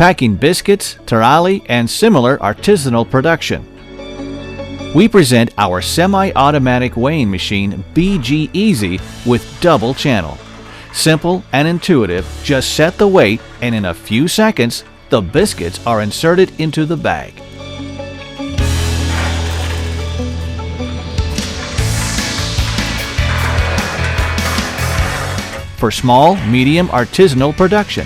packing biscuits, taralli, and similar artisanal production. We present our semi-automatic weighing machine BG Easy with double channel. Simple and intuitive, just set the weight and in a few seconds, the biscuits are inserted into the bag. For small, medium artisanal production.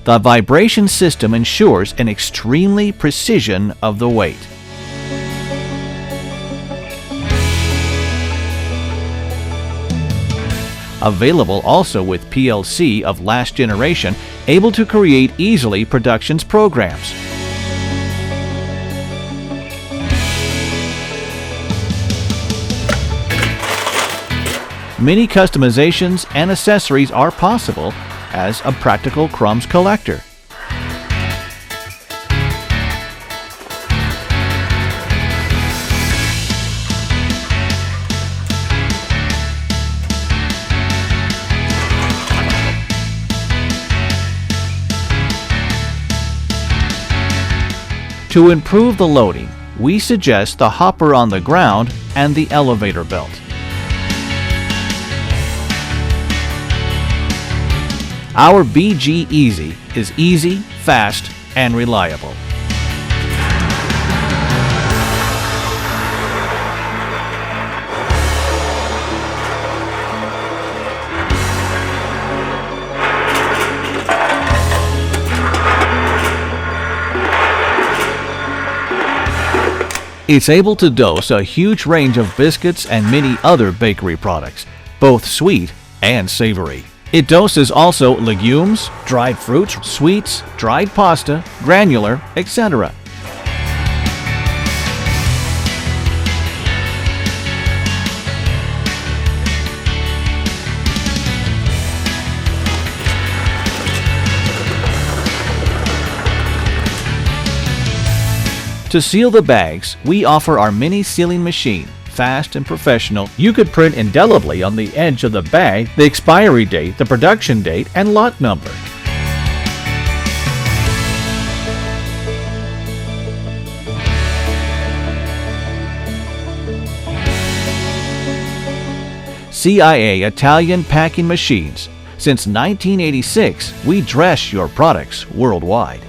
The vibration system ensures an extremely precision of the weight. Available also with PLC of last generation, able to create easily productions programs. Many customizations and accessories are possible as a practical crumbs collector. To improve the loading, we suggest the hopper on the ground and the elevator belt. Our BG Easy is easy, fast, and reliable. It's able to dose a huge range of biscuits and many other bakery products, both sweet and savory. It doses also legumes, dried fruits, sweets, dried pasta, granular, etc. To seal the bags, we offer our mini sealing machine. Fast and professional, you could print indelibly on the edge of the bag the expiry date, the production date, and lot number. C.I.A. Italian packing machines. Since 1986, we dress your products worldwide.